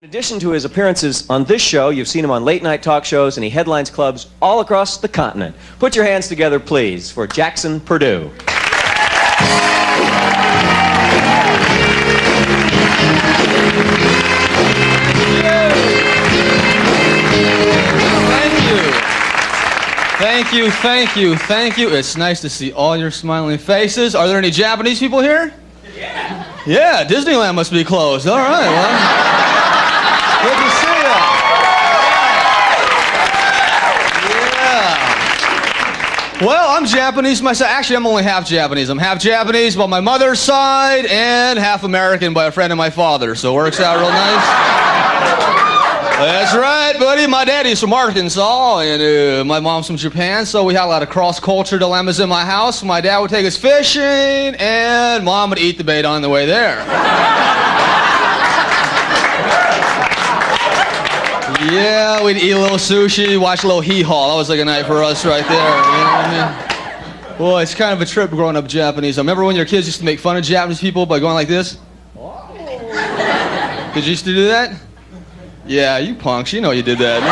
In addition to his appearances on this show, you've seen him on late-night talk shows, and he headlines clubs all across the continent. Put your hands together, please, for Jackson Perdue. Thank you. It's nice to see all your smiling faces. Are there any Japanese people here? Yeah, Disneyland must be closed. All right, well. Good to see you. Yeah. Well, I'm Japanese myself. Actually, I'm only half Japanese. I'm half Japanese by my mother's side and half American by a friend of my father. So it works out real nice. That's right, buddy. My daddy's from Arkansas, and my mom's from Japan, so we had a lot of cross-culture dilemmas in my house. My dad would take us fishing, and Mom would eat the bait on the way there. Yeah, we'd eat a little sushi, watch a little hee-haw. That was like a night for us right there. You know what I mean? Well, it's kind of a trip growing up Japanese. I remember when your kids used to make fun of Japanese people by going like this? Did you used to do that? Yeah, you punks, you know you did that.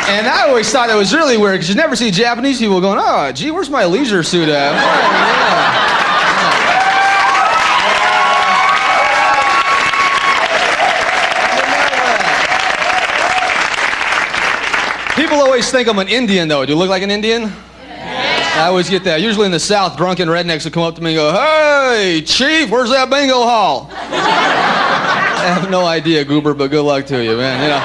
Yeah. And I always thought that was really weird, because you never see Japanese people going, oh, gee, where's my leisure suit at? People always think I'm an Indian, though. Do you look like an Indian? I always get that. Usually in the South, drunken rednecks will come up to me and go, hey, Chief, where's that bingo hall? I have no idea, Goober, but good luck to you, man. You know.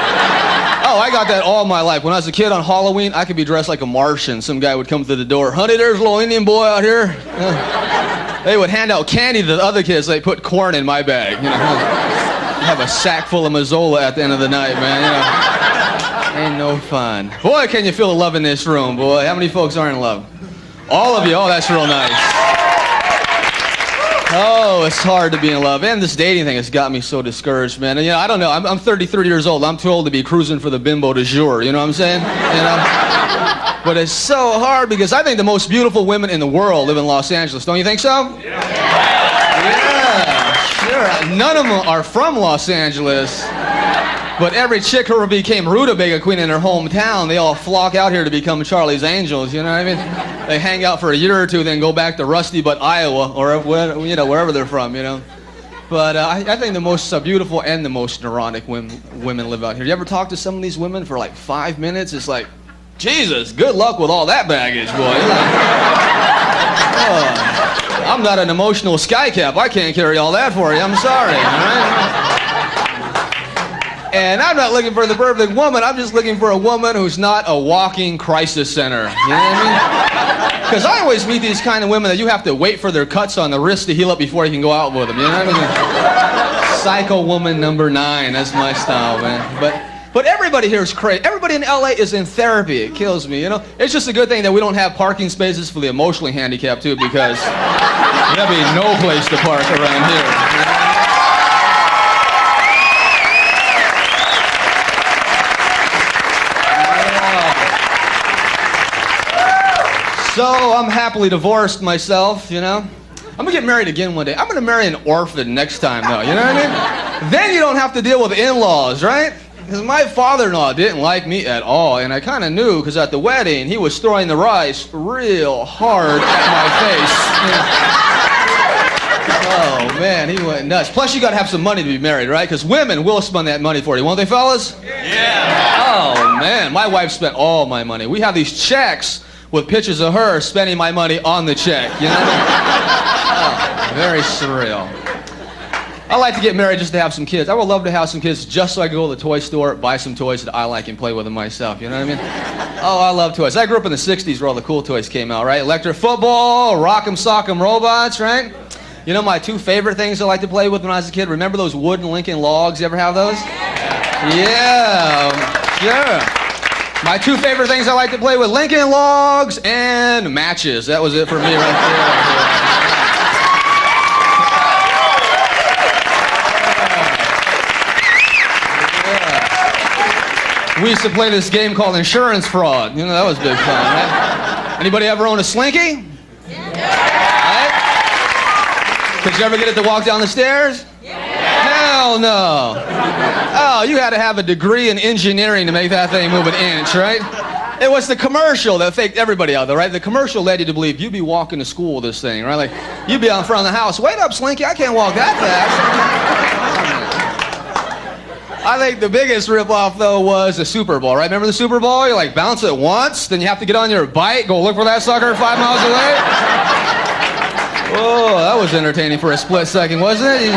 Oh, I got that all my life. When I was a kid on Halloween, I could be dressed like a Martian. Some guy would come through the door. Honey, there's a little Indian boy out here. They would hand out candy to the other kids. They put corn in my bag. You know, have a sack full of Mazola at the end of the night, man. You know, ain't no fun. Boy, can you feel the love in this room, boy. How many folks are in love? All of you. Oh, that's real nice. Oh, it's hard to be in love. And this dating thing has got me so discouraged, man. And, you know, I don't know. I'm 33 years old. I'm too old to be cruising for the bimbo du jour. You know what I'm saying? You know? But it's so hard because I think the most beautiful women in the world live in Los Angeles. Don't you think so? Yeah, sure. None of them are from Los Angeles. But every chick who became rutabaga queen in her hometown, they all flock out here to become Charlie's Angels, you know what I mean? They hang out for a year or two, then go back to Rusty Butt, Iowa, or wherever they're from, you know? But I think the most beautiful and the most neurotic women live out here. You ever talk to some of these women for like 5 minutes? It's like, Jesus, good luck with all that baggage, boy. Oh, I'm not an emotional skycap. I can't carry all that for you. I'm sorry, all right? And I'm not looking for the perfect woman. I'm just looking for a woman who's not a walking crisis center. You know what I mean? Because I always meet these kind of women that you have to wait for their cuts on the wrist to heal up before you can go out with them. You know what I mean? Psycho woman number 9. That's my style, man. But everybody here is crazy. Everybody in LA is in therapy. It kills me, you know? It's just a good thing that we don't have parking spaces for the emotionally handicapped, too, because there'll be no place to park around here. So I'm happily divorced myself, you know. I'm gonna get married again one day. I'm gonna marry an orphan next time, though, you know what I mean? Then you don't have to deal with in-laws, right? Because my father-in-law didn't like me at all, and I kind of knew, because at the wedding, he was throwing the rice real hard at my face. Oh, man, he went nuts. Plus, you gotta have some money to be married, right? Because women will spend that money for you, won't they, fellas? Yeah. Oh, man, my wife spent all my money. We have these checks with pictures of her spending my money on the check, you know? Oh, very surreal. I like to get married just to have some kids. I would love to have some kids just so I can go to the toy store, buy some toys that I like and play with them myself, you know what I mean? Oh, I love toys. I grew up in the 60s where all the cool toys came out, right? Electric football, rock'em sock'em robots, right? You know my 2 favorite things I like to play with when I was a kid? Remember those wooden Lincoln logs? You ever have those? Yeah, sure. My 2 favorite things I like ta play with, Lincoln logs and matches. That was it for me right there. Yeah. We used to play this game called Insurance Fraud. You know, that was big fun, right? Anybody ever own a Slinky? Yeah. Right? Did you ever get it to walk down the stairs? Yeah. Hell Hell no. Oh, you had to have a degree in engineering to make that thing move an inch, right? It was the commercial that faked everybody out there, right? The commercial led you to believe you'd be walking to school with this thing, right? Like, you'd be out in front of the house. Wait up, Slinky, I can't walk that fast. I think the biggest ripoff, though, was the Super Bowl, right? Remember the Super Bowl? You, like, bounce it once, then you have to get on your bike, go look for that sucker 5 miles away. Oh, that was entertaining for a split second, wasn't it? You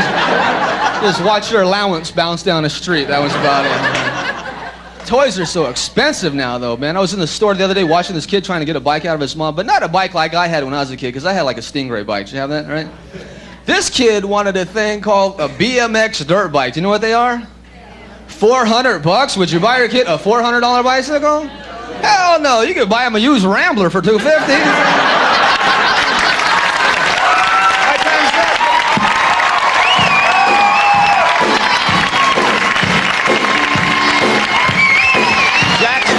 just watch your allowance bounce down the street. That was about it. Toys are so expensive now, though, man. I was in the store the other day watching this kid trying to get a bike out of his mom, but not a bike like I had when I was a kid, because I had like a Stingray bike. Did you have that, right? This kid wanted a thing called a BMX dirt bike. Do you know what they are? $400. Would you buy your kid a $400 bicycle? Hell no. You could buy him a used Rambler for $250.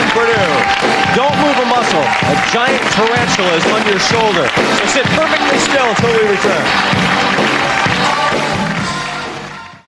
Perdue. Don't move a muscle. A giant tarantula is on your shoulder. So sit perfectly still until we return.